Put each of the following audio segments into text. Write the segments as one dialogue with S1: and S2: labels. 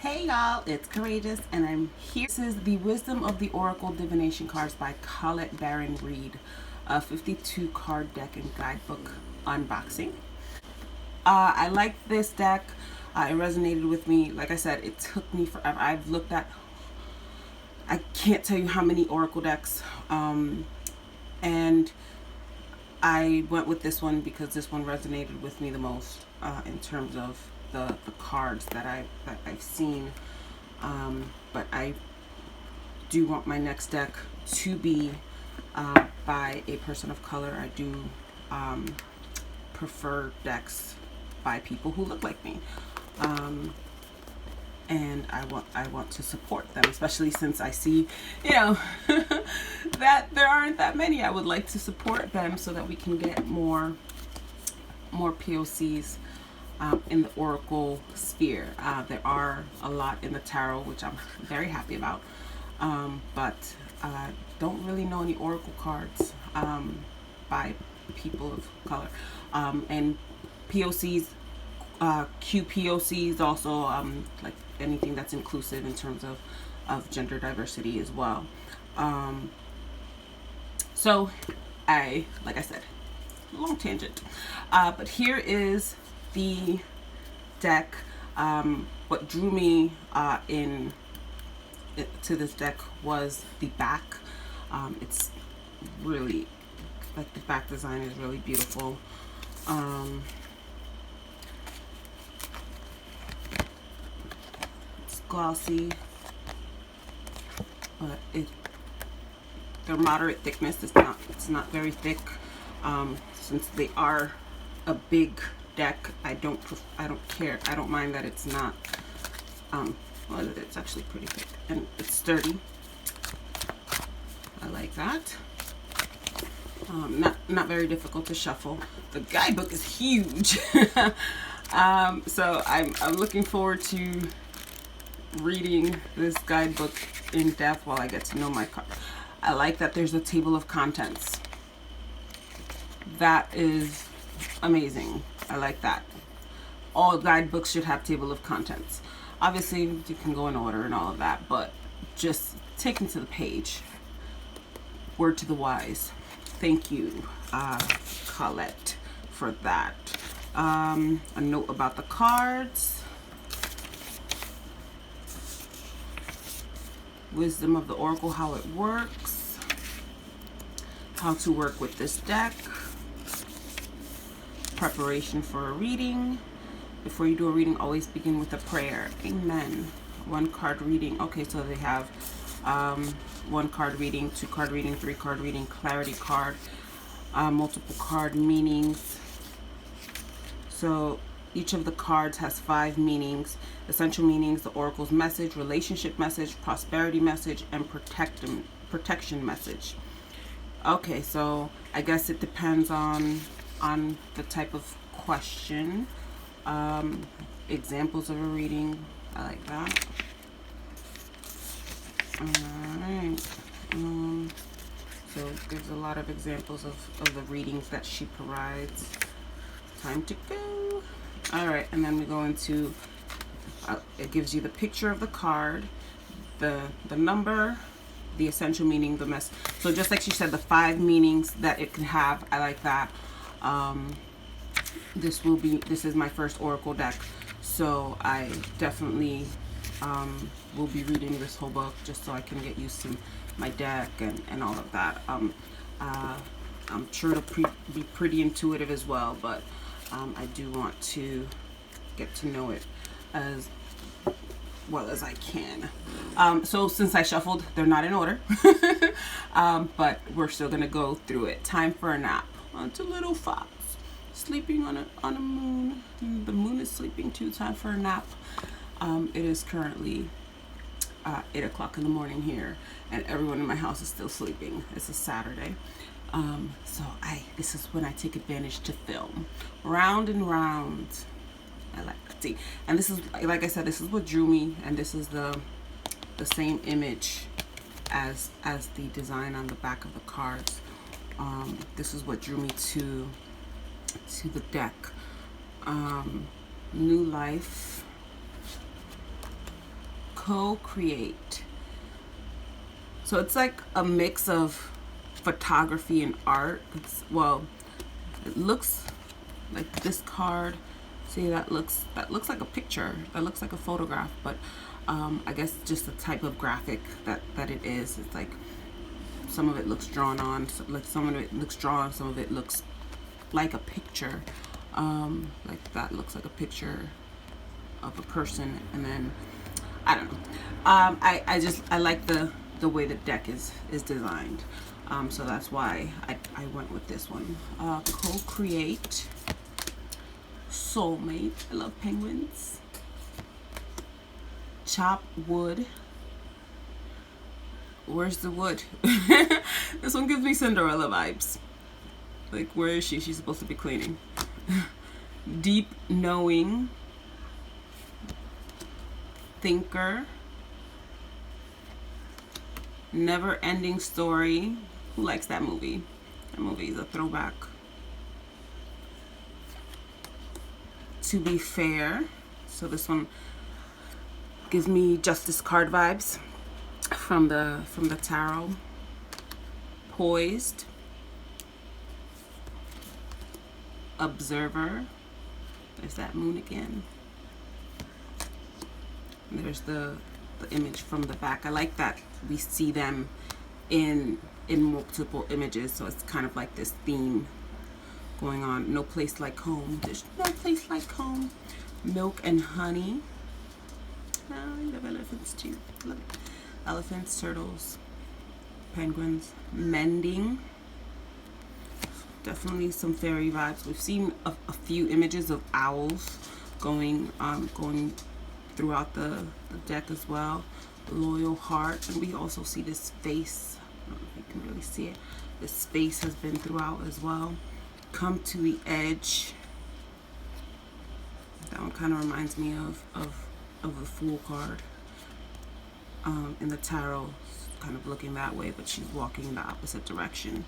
S1: Hey y'all, it's Courageous and I'm here. This is the Wisdom of the Oracle Divination cards by Collette Baron-Reid, a 52 card deck and guidebook unboxing. I like this deck. It resonated with me. Like I said, it took me forever. I've looked at, I can't tell you how many Oracle decks, and I went with this one because this one resonated with me the most in terms of the cards that I've seen. But I do want my next deck to be by a person of color. I do prefer decks by people who look like me. And I want to support them, especially since I see, that there aren't that many. I would like to support them so that we can get more POCs in the Oracle sphere. There are a lot in the tarot, which I'm very happy about, but don't really know any Oracle cards by people of color, and POCs, QPOCs also, like anything that's inclusive in terms of gender diversity as well. So like I said, long tangent, but here is the deck. What drew me to this deck was the back. It's really, like, the back design is really beautiful. It's glossy, but they're moderate thickness. It's not very thick. Since they are a big deck, I don't care. I don't mind that it's not, well, it's actually pretty thick and it's sturdy. I like that. Not very difficult to shuffle. The guidebook is huge. So I'm looking forward to reading this guidebook in depth while I get to know my card. I like that there's a table of contents. That is amazing. I like that. All guidebooks should have table of contents. Obviously, you can go in order and all of that, but just taken to the page. Word to the wise. Thank you, Collette, for that. A note about the cards. Wisdom of the Oracle, how it works. How to work with this deck. Preparation for a reading. Before you do a reading, always begin with a prayer. Amen. One card reading. Okay, so they have one card reading, 2 card reading, 3 card reading, clarity card, multiple card meanings. So each of the cards has 5 meanings. Essential meanings: the Oracle's message, relationship message, prosperity message, and protection message. Okay, so I guess it depends on the type of question. Examples of a reading. I like that. Alright. So it gives a lot of examples of the readings that she provides. Time to go. Alright, and then we go into, it gives you the picture of the card, the number, the essential meaning, the mess. So just like she said, the 5 meanings that it can have. I like that. This is my first Oracle deck, so I definitely will be reading this whole book just so I can get used to my deck and all of that. I'm sure it'll be pretty intuitive as well, but I do want to get to know it as well as I can. So since I shuffled, they're not in order, but we're still gonna go through it. Time for a nap. It's a little fox sleeping on a moon. The moon is sleeping too. Time for a nap. It is currently 8 o'clock in the morning here, and everyone in my house is still sleeping. It's a Saturday. So this is when I take advantage to film. Round and round. I like to see. And this is, like I said, this is what drew me, and this is the same image as the design on the back of the cards. This is what drew me to the deck. New life. Co-create. So it's like a mix of photography and art. Well, it looks like this card. See, that looks like a picture. That looks like a photograph, but I guess just the type of graphic that it is. It's like some of it looks drawn on, like some of it looks drawn, some of it looks like a picture. Like that looks like a picture of a person, and then I don't know. I like the way the deck is designed. So that's why I went with this one. Co-create. Soulmate. I love penguins. Chop wood. Where's the wood? This one gives me Cinderella vibes. Like, where is she? She's supposed to be cleaning. Deep knowing. Thinker. Never ending story. Who likes that movie? That movie is a throwback. To be fair. So this one gives me Justice card vibes from the tarot. Poised. Observer. There's that moon again. And there's the image from the back. I like that we see them in multiple images, so it's kind of like this theme going on. No place like home. There's no place like home. Milk and honey. Oh, I love elephants too. Look, elephants, turtles, penguins. Mending. Definitely some fairy vibes. We've seen a few images of owls going throughout the deck as well. Loyal heart, and we also see this face. I don't know if you can really see it. This face has been throughout as well. Come to the edge. That one kind of reminds me of the Fool card in the tarot, kind of looking that way, but she's walking in the opposite direction.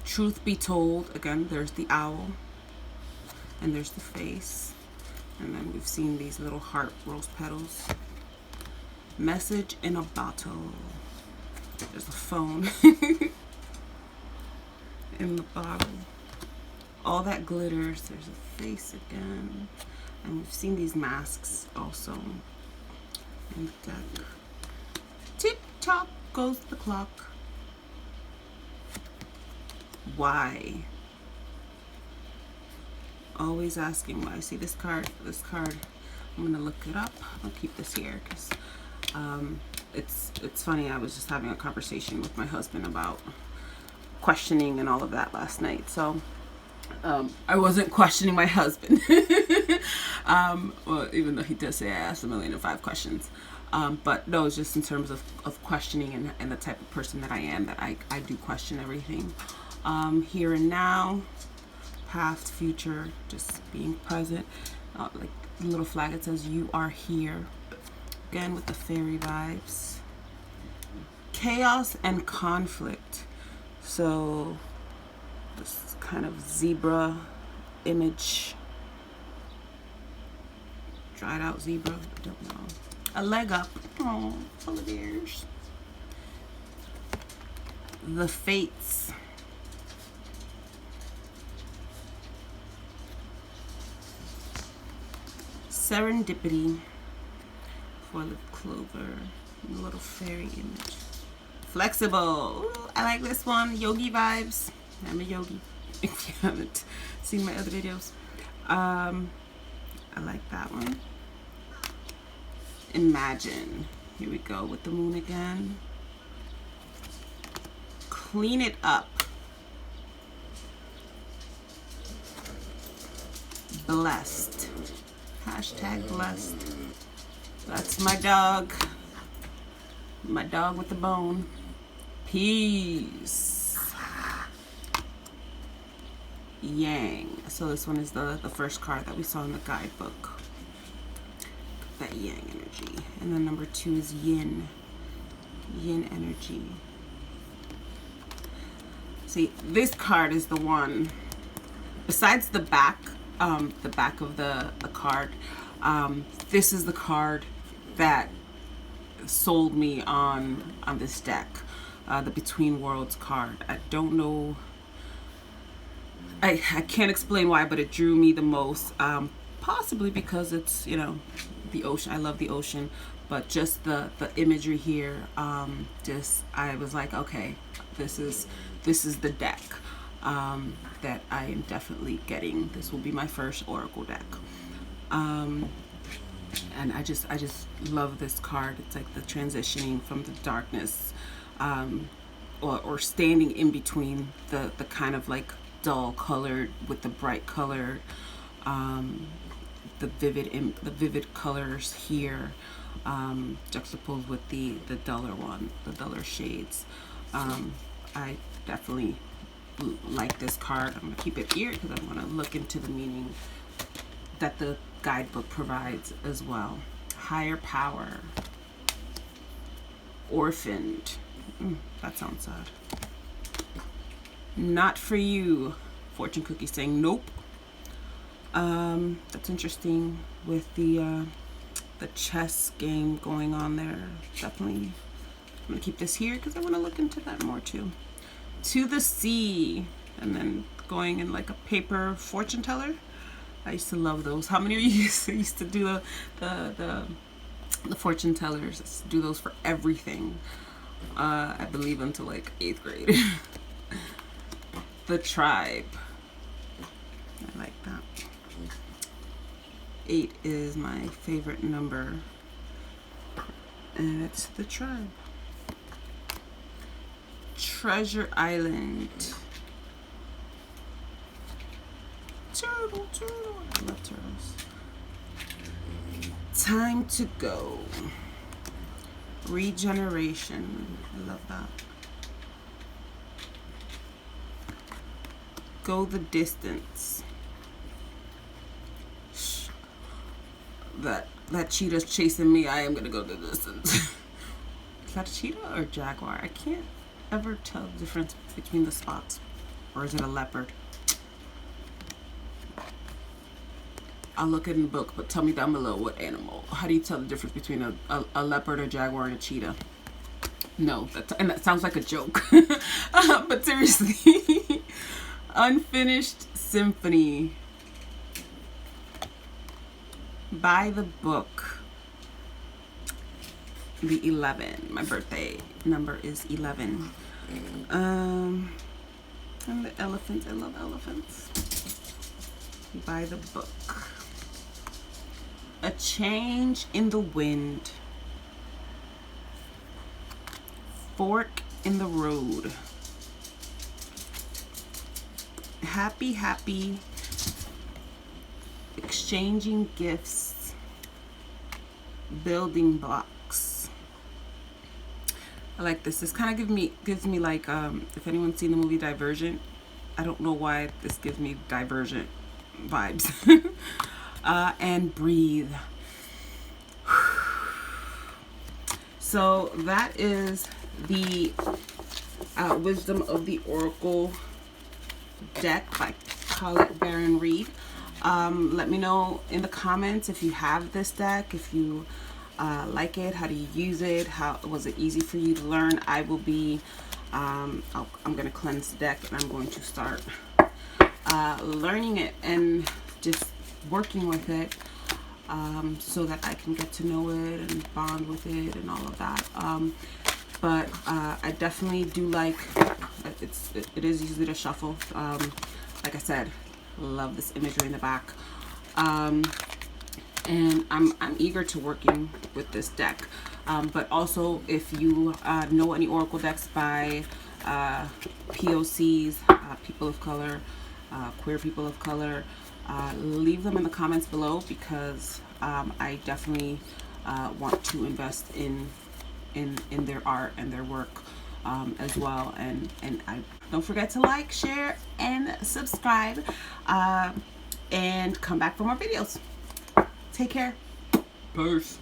S1: Truth be told, again, there's the owl and there's the face, and then we've seen these little heart rose petals. Message in a bottle. There's a phone in the bottle. All that glitters. There's a face again, and we've seen these masks also in the deck. Tick tock goes the clock. Why? Always asking why. See this card, I'm gonna look it up. I'll keep this here because it's funny. I was just having a conversation with my husband about questioning and all of that last night. So I wasn't questioning my husband. Well, even though he does say I asked 1,000,005 questions. But no, it's just in terms of questioning and the type of person that I am, that I do question everything. Here and now, past, future, just being present. Like the little flag, it says you are here. Again with the fairy vibes. Chaos and conflict. So this kind of zebra image. Dried out zebra, I don't know. A leg up. Oh, full of ears. The fates. Serendipity. Four-leaf clover. And a little fairy image. Flexible. Ooh, I like this one. Yogi vibes. I'm a yogi. If you haven't seen my other videos. I like that one. Imagine. Here we go with the moon again. Clean it up. Blessed. Hashtag blessed. That's my dog. My dog with the bone. Peace. Yang. So this one is the first card that we saw in the guidebook. That yang energy. And then number 2 is yin. Yin energy. See, this card is the one, besides the back of the card, this is the card that sold me on this deck, the Between Worlds card. I don't know, I can't explain why, but it drew me the most. Possibly because it's, you know, the ocean. I love the ocean, but just the imagery here, just, I was like, okay, this is the deck that I am definitely getting. This will be my first Oracle deck. And I just love this card. It's like the transitioning from the darkness, or standing in between the kind of like dull colored with the bright colored, the vivid colors here, juxtaposed with the duller shades. I definitely like this card. I'm gonna keep it here because I want to look into the meaning that the guidebook provides as well. Higher power. Orphaned. That sounds sad. Not for you. Fortune cookie saying nope. That's interesting with the chess game going on there. Definitely, I'm gonna keep this here because I want to look into that more too. To the sea, and then going in like a paper fortune teller. I used to love those. How many of you used to do the fortune tellers? I used to do those for everything. I believe until like 8th grade. The tribe. I like that. 8 is my favorite number, and it's the tribe. Treasure Island. Turtle. I love turtles. Time to go. Regeneration. I love that. Go the distance. That cheetah's chasing me. I am gonna go the distance. Is that a cheetah or jaguar? I can't ever tell the difference between the spots. Or is it a leopard? I'll look in the book, but tell me down below what animal. How do you tell the difference between a leopard, a jaguar, and a cheetah? No, and that sounds like a joke. But seriously. Unfinished Symphony. By the book. The 11. My birthday number is 11. And the elephants. I love elephants. By the book. A change in the wind. Fork in the road. Happy. Exchanging gifts. Building blocks. I like this. This kind of gives me like, if anyone's seen the movie Divergent, I don't know why this gives me Divergent vibes. And breathe. So that is the Wisdom of the Oracle deck by Collette Baron-Reid. Let me know in the comments if you have this deck, if you like it, how do you use it, how was it easy for you to learn. I will be I'm going to cleanse the deck, and I'm going to start learning it and just working with it, so that I can get to know it and bond with it and all of that. But I definitely do like it is easy to shuffle. Like I said, love this imagery in the back, and I'm eager to working with this deck. But also, if you know any Oracle decks by POCs, people of color, queer people of color, leave them in the comments below, because I definitely want to invest in their art and their work as well. And I don't forget to like, share, and subscribe, and come back for more videos. Take care. Peace.